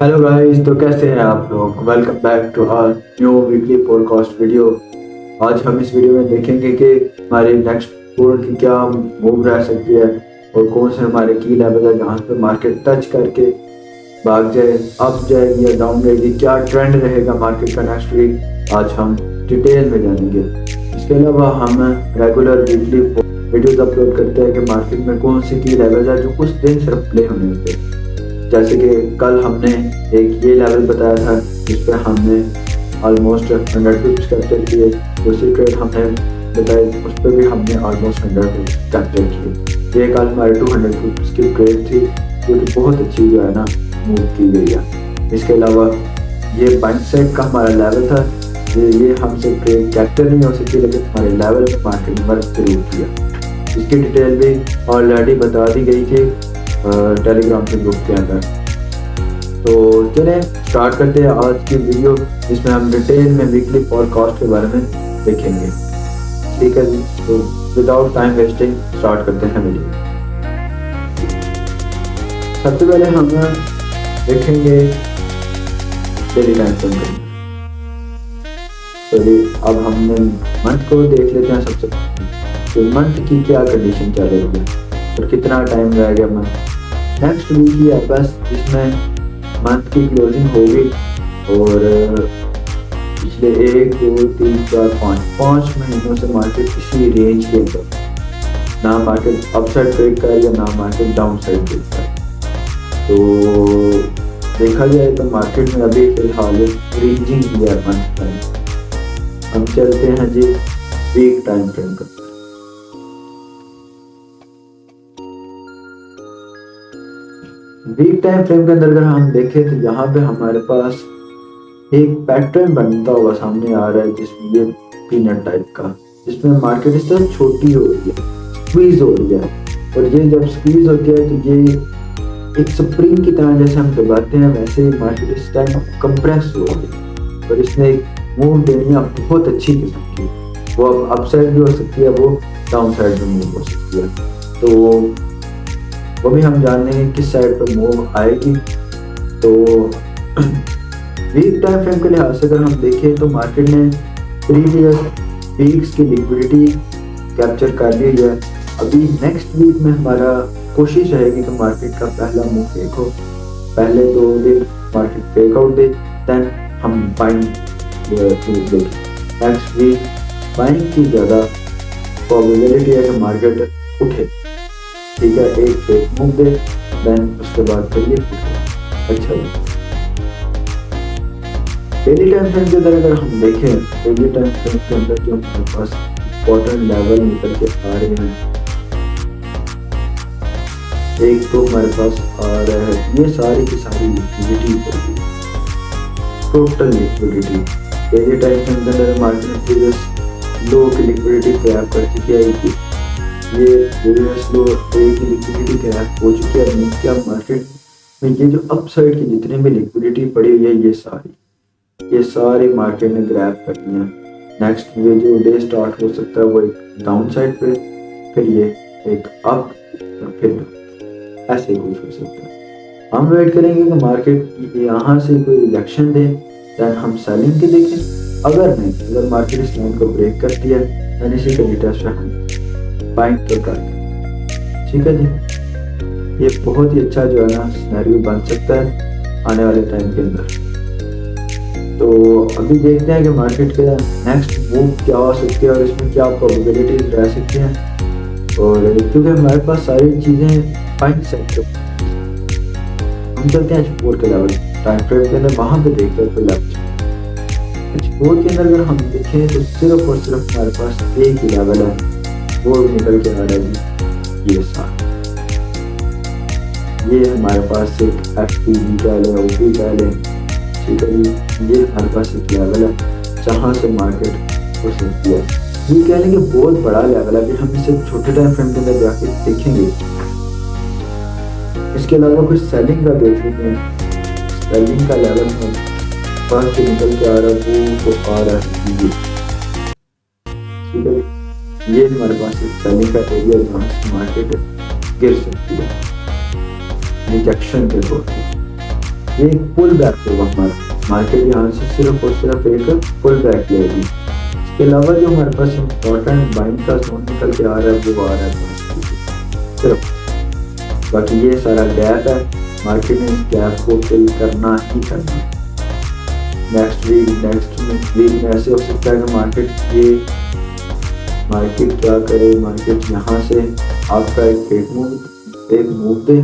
Hello guys, तो कैसे हैं आप लोग। Welcome back to our new weekly podcast video. आज हम इस वीडियो में देखेंगे कि हमारी नेक्स्ट कोड की क्या मूव रह सकती है और कौन से हमारे की लेवल है जहाँ पे मार्केट टच करके भाग जाए, अप जाएगी या डाउन जाएगी, क्या ट्रेंड रहेगा मार्केट का नेक्स्ट वीक। आज हम डिटेल में जानेंगे। इसके अलावा हम रेगुलर वीकली वीडियोज अपलोड करते हैं कि मार्केट में कौन से की लेवल है जो कुछ दिन सिर्फ प्ले होने होते हैं। जैसे कि कल हमने एक ये लेवल बताया था जिस पर हमने ऑलमोस्ट 100 पिप्स कैप्चर किए। दूसरी ट्रेड हमने बताई, उस पर भी हमने ऑलमोस्ट 100 पिप्स कैप्चर किए। ये कल हमारे 200 पिप्स की ट्रेड थी जो कि बहुत अच्छी जो है ना मूव की गई है। इसके अलावा ये बाइंग सेट का हमारा लेवल था। ये हमसे ट्रेड कैप्चर नहीं हो सकी लेकिन हमारे लेवल पे मार्केट वर्क जरूर किया। इसकी डिटेल भी ऑलरेडी बता दी गई थी टेलीग्राम के ग्रुप के अंदर। तो चलें स्टार्ट करते हैं आज की वीडियो जिसमें हम डिटेल में वीकली पॉडकास्ट के बारे में देखेंगे। ठीक है जी, तो विदाउट टाइम वेस्टिंग स्टार्ट करते हैं वीडियो। सबसे पहले हम देखेंगे डेली टाइम फ्रेम। तो अब हमने मंथ को देख लेते हैं। सबसे पहले तो मंथ की क्या कंडीशन चल रही है और कितना टाइम रह गया मंथ नेक्स्ट वीक ही है बस, जिसमें मंथ की क्लोजिंग होगी और पिछले 1 2 3 4 5 महीनों से मार्केट इसी रेंज के अंदर, ना मार्केट अपसाइड ब्रेक का है या ना मार्केट डाउन साइड ब्रेक का है। तो देखा जाए तो मार्केट में अभी फिलहाल रेंजिंग ही है मंथ टाइम। हम चलते हैं जी वीक टाइम फ्रेम पर। वीक टाइम फ्रेम के अंदर अगर हम देखें तो यहाँ पे हमारे पास एक पैटर्न बनता हुआ सामने आ रहा है जिसमें ये पीनट टाइप का, जिसमें मार्केट इस तरह छोटी हो रही है, स्क्वीज हो रही है। और ये जब स्क्वीज होती है तो ये एक स्प्रिंग की तरह जैसे हम दबाते हैं वैसे ही मार्केट इस टाइम कंप्रेस हो रही है और इसने एक मूव देनी है बहुत अच्छी किस्म की। वो अब अपसाइड भी हो सकती है, वो डाउन साइड में मूव हो सकती है। तो वो भी हम जान लेंगे किस साइड पर मूव आएगी। तो वीक टाइम फ्रेम के लिहाज से अगर हम देखें तो मार्केट ने प्रीवियस वीक्स की लिक्विडिटी कैप्चर कर ली है। अभी नेक्स्ट वीक में हमारा कोशिश रहेगी कि मार्केट का पहला मूव फेक हो। पहले 2 दिन मार्केट फेक आउट दे, देन हम बाइंग देखें। नेक्स्ट वीक बाइंग की ज़्यादा प्रोबेबिलिटी है कि मार्केट उठे। ठीक है, एक फेक मूव दे, देन उसके बाद फिर ये अच्छा है। डेली टाइम फ्रेम के अंदर अगर हम देखें, डेली टाइम फ्रेम के अंदर जो हमारे पास इम्पोर्टेंट लेवल निकल के आ रहे हैं, एक तो हमारे पास आ रहा है ये सारी की सारी लिक्विडिटी होगी, total liquidity. Daily time frame के अंदर मार्केट में प्रीवियस लो की लिक्विडिटी क्रैप कर चुकी है। ये प्रीवियस लो की लिक्विडिटी क्रैप हो चुकी है। क्या मार्केट में ये जो अपसाइड की जितनी भी लिक्विडिटी पड़ी हुई है ये सारी मार्केट ने ग्रैब करनी है। नेक्स्ट ये जो डे स्टार्ट हो सकता है वो एक डाउन साइड पे, फिर ये एक अप और फिर ऐसे कुछ हो सकता है। हम वेट करेंगे कि मार्केट यहाँ से कोई रिजेक्शन दे, देन हम सेलिंग के देखें। अगर मार्केट इस लाइन को ब्रेक करती है देन इसी के डेटा से हम बाइंग तो कर। ठीक है जी, ये बहुत ही अच्छा जो है ना सिनेरियो बन सकता है आने वाले टाइम के अंदर। तो अभी देखते हैं कि मार्केट का नेक्स्ट मूव क्या हो सकती है और इसमें क्या प्रोबेबिलिटीज रह सकती हैं। और क्योंकि हमारे पास सारी चीज़ें बाइंग सेट, हम चलते हैं H4 के लेवल टाइम फ्रेम के अंदर, वहाँ पे देखते हैं। तो H4 के अंदर अगर हम देखें तो सिर्फ और सिर्फ हमारे पास एक ही लेवल है, वो निकल के आ रहा है ये सारा। ये हमारे पास एक FPV का है, OP का है। ठीक है जी, ये हमारे पास एक लेवल है जहाँ से मार्केट हो सकती है। ये कह लेंगे बहुत बड़ा लेवल है, अभी हम इसे छोटे टाइम फ्रेम के अंदर जाके देखेंगे। इसके अलावा कुछ सेलिंग का देख लेते हैं। सेलिंग का लेवल हम फर्स्ट निकल के आ रहा है वो आ रहा है। ठीक है, ये हमारे पास एक सेलिंग का एरिया जहाँ से मार्केट गिर सकती है रिजेक्शन के तौर पर। ये एक पुल बैक होगा हमारा, मार्केट यहाँ से सिर्फ और सिर्फ एक पुल बैक लेगी। इसके अलावा जो हमारे पास इम्पोर्टेंट बाइंग का जोन निकल के आ रहा है वो आ रहा है सिर्फ। बाकी ये सारा गैप है, मार्केट ने इस गैप को फिल करना ही करना। नेक्स्ट वीक में ऐसे हो सकता है कि मार्केट क्या करे, मार्केट यहाँ से आपका एक फेक मूव दे,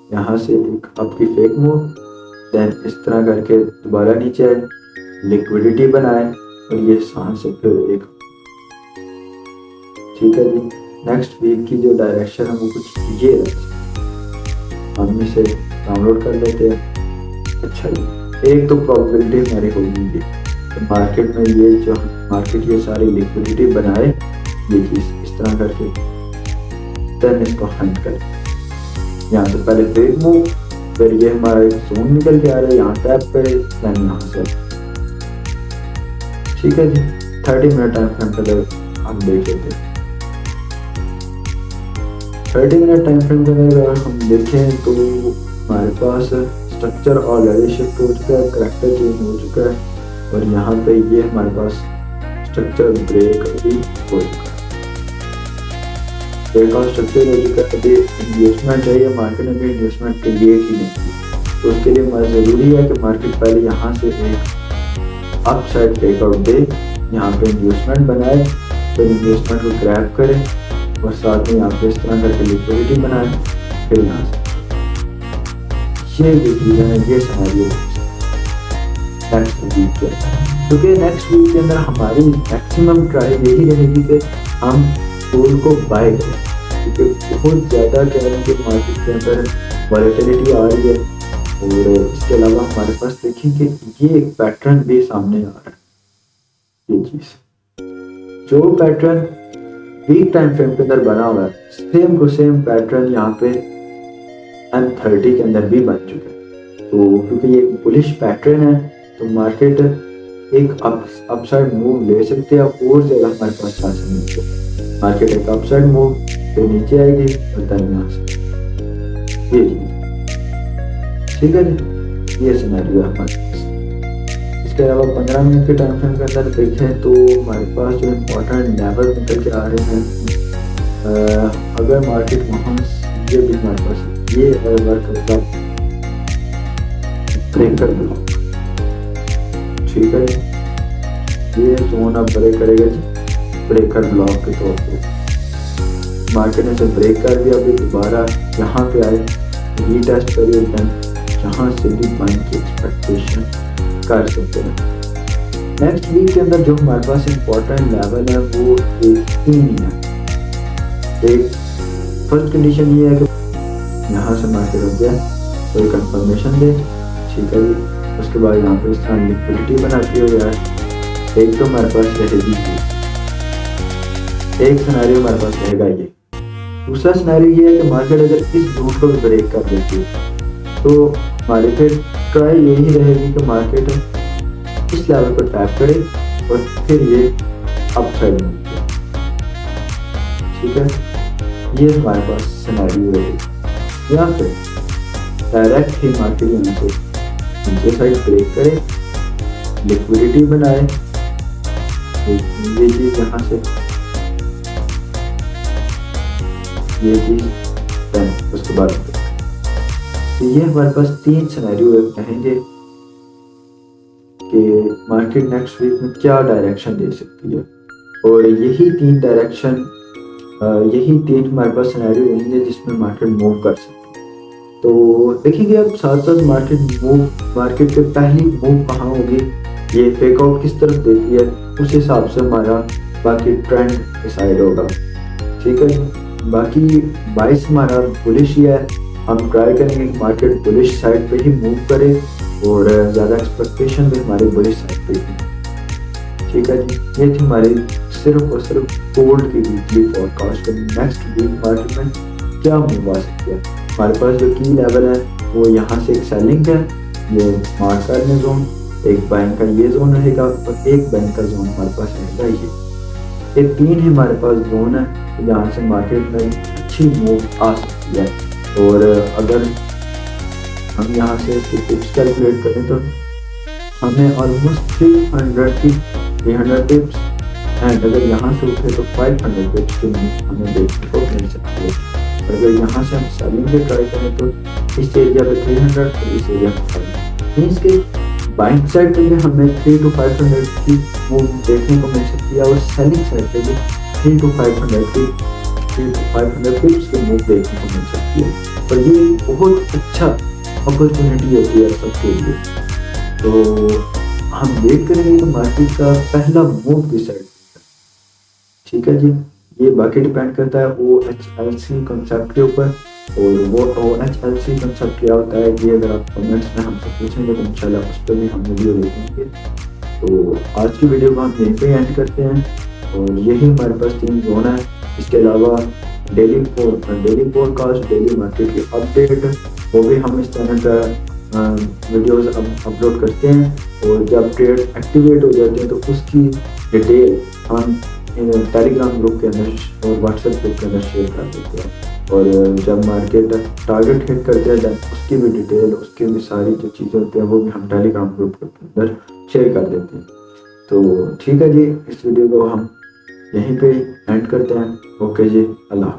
यहाँ से एक आपकी फेक मूव, देन इस तरह करके दोबारा नीचे आए, लिक्विडिटी बनाए और ये सांस से फिर एक। ठीक है जी, नेक्स्ट वीक की जो डायरेक्शन है वो कुछ ये है, हम इसे डाउनलोड कर लेते हैं। अच्छा जी, एक तो प्रोबेबिलिटी हमारी होगी तो मार्केट में ये सारी लिक्विडिटी बनाए, ये चीज़ इस तरह करके, देन इसको हंट करें। यहाँ से पहले फेक मूव, फिर ये हमारा एक जोन निकल के आ रहा है, यहाँ टैप करे, देन यहाँ से। ठीक है जी, 30 मिनट टाइम फ्रेम पर हम देख लेते हैं। 30 मिनट टाइम फ्रेम के अंदर अगर हम देखें तो हमारे पास स्ट्रक्चर ऑलरेडी शिफ्ट हो चुका है, करैक्टर चेंज हो चुका है और यहाँ पे ये हमारे पास स्ट्रक्चर ब्रेक भी हो चुका है। ब्रेकआउट स्ट्रक्चर हो चुका है। अभी इन्वेस्टमेंट चाहिए, मार्केट में भी इन्वेस्टमेंट क्रिएट ही नहीं की, तो उसके लिए हमारा ज़रूरी है कि मार्केट पहले यहाँ से एक अप साइड ब्रेकआउट दे, यहाँ पे इन्वेस्टमेंट बनाए, फिर इन्वेस्टमेंट को ग्रैब करे और साथ में यहाँ पे इस तरह करके लिक्विडिटी बनाए, फिर यहाँ से ये चीज़ें हैं, ये सिनेरियो नेक्स्ट वीक के, क्योंकि नेक्स्ट वीक के अंदर हमारी मैक्सिमम ट्राई यही रहेगी कि हम गोल्ड को बाय करें, क्योंकि बहुत ज़्यादा कह रहे हैं कि मार्केट के अंदर वॉलेटिलिटी आ रही है। और इसके अलावा हमारे पास देखिए कि ये एक पैटर्न भी सामने आ रहा है। ये चीज़ जो पैटर्न वीक टाइम फ्रेम के अंदर बना हुआ है, सेम को सेम पैटर्न यहाँ पे M30 के अंदर भी बन चुका है। तो क्योंकि ये एक बुलिश पैटर्न है तो मार्केट एक अपसाइड मूव ले सकते हैं और ज़्यादा हमारे पास चांस मिलते हैं। मार्केट एक अपसाइड मूव तो नीचे आएगी और देन यहाँ से ये ठीक है जी, ये सिनेरियो है हमारे पास। इसके अलावा 15 मिनट के टाइम फ्रेम के अंदर देखें तो हमारे पास जो इम्पोर्टेंट लेवल निकल के आ रहे हैं, अगर मार्केट वहाँ ये भी हमारे पास ये वर्क करेगा ब्रेकर ब्लॉक, ठीक है जी, ये जोन अब ब्रेक करेगा जी ब्रेकर ब्लॉक के तौर पे। मार्केट ने से ब्रेक कर दिया, अभी दोबारा यहाँ पे आए, रीटेस्ट करिए, देन यहाँ से भी बाइंग की एक्सपेक्टेशन कर सकते हैं। नेक्स्ट वीक के अंदर जो हमारे पास इम्पोर्टेंट लेवल है वो एक ही नहीं है। एक फर्स्ट कंडीशन ये है कि यहाँ से मार्केट हो गया कोई कंफर्मेशन दे, ठीक है जी, उसके बाद यहाँ पे इस तरह लिक्विडिटी बनाती हो यार, एक तो हमारे पास रहेगी, एक सिनेरियो हमारे पास रहेगा ये। दूसरा सिनेरियो ये है कि मार्केट अगर इस रूट को ब्रेक कर देती है तो हमारी फिर ट्राई यही रहेगी कि मार्केट इस लेवल पर टैप करे और फिर ये अप साइड में, ठीक है, ये हमारे पास सिनेरियो रहेगी। यहाँ पे डायरेक्ट ही मार्केट यहाँ से नीचे साइड ब्रेक करे, लिक्विडिटी बनाए, ये चीज़ यहाँ से ये चीज़, उसके बाद तो ये हमारे पास तीन सिनेरियो रहेंगे कि मार्केट नेक्स्ट वीक में क्या डायरेक्शन दे सकती है, और यही तीन डायरेक्शन, यही तीन हमारे पास सिनेरियो रहेंगे जिसमें मार्केट मूव कर सकती है। तो देखेंगे अब साथ साथ मार्केट के पहली मूव कहाँ होगी, ये फेक आउट किस तरफ देती है, उस हिसाब से हमारा बाकी ट्रेंड डिसाइड होगा, ठीक है। बाकी 22 हमारा बुलिश ही है, हम ट्राई करेंगे कि मार्केट बुलिश साइड पे ही मूव करे और ज़्यादा एक्सपेक्टेशन भी हमारी बुलिश साइड पे ही, ठीक है जी। ये थी हमारी सिर्फ और सिर्फ गोल्ड की weekly forecast. Next week market में क्या मूव आ सकती है, हमारे पास जो की लेवल है वो यहाँ से एक सेलिंग है, ये मार्क करने जोन, एक बाइंग का ये जोन रहेगा और एक बाइंग का जोन हमारे पास रहेगा ये तीन ही हमारे पास जोन है जहाँ से मार्केट में अच्छी मूव आ सकती है। और अगर हम यहाँ से इसकी टिप्स कैलकुलेट करें तो हमें ऑलमोस्ट 300 टिप्स एंड अगर यहाँ से उठे तो 500 टिप्स की हमें देखने को मिल सकती है। और अगर यहाँ से हम सेलिंग पे ट्राई करें तो इस एरिया पे 300 और इस एरिया पे 500 मीन्स के बाइंग साइड पे भी हमें 3 to 500 की मूव देखने को मिल सकती है और सेलिंग साइड पे भी 3 to 500 पिप्स की मूव देखने को मिल सकती है। और ये बहुत अच्छा अपॉर्चुनिटी होती है सबके लिए। तो हम वेट करेंगे तो मार्केट का पहला मूव किस साइड, ठीक है जी। ये बाकी डिपेंड करता है OHLC कंसेप्ट के ऊपर। और वो OHLC कंसेप्ट क्या होता है ये अगर आप कमेंट्स में हमसे पूछेंगे तो इंशाल्लाह उस पर भी हम वीडियो देखेंगे। तो आज की वीडियो को हम यहीं पे एंड करते हैं और यही हमारे पास 3 जोन है। इसके अलावा डेली पॉडकास्ट, डेली मार्केट की अपडेट वो भी हम इस चैनल पर वीडियोस अपलोड करते हैं। और जब ट्रेड एक्टिवेट हो जाते हैं तो उसकी डिटेल हम टेलीग्राम ग्रुप के अंदर और व्हाट्सएप ग्रुप के अंदर शेयर कर देते हैं। और जब मार्केट टारगेट हिट करते हैं देन उसकी भी डिटेल, उसकी भी सारी जो चीज़ें होती हैं वो भी हम टेलीग्राम ग्रुप के अंदर शेयर कर देते हैं। तो ठीक है जी, इस वीडियो को हम यहीं पे एंड करते हैं। ओके जी, अल्लाह।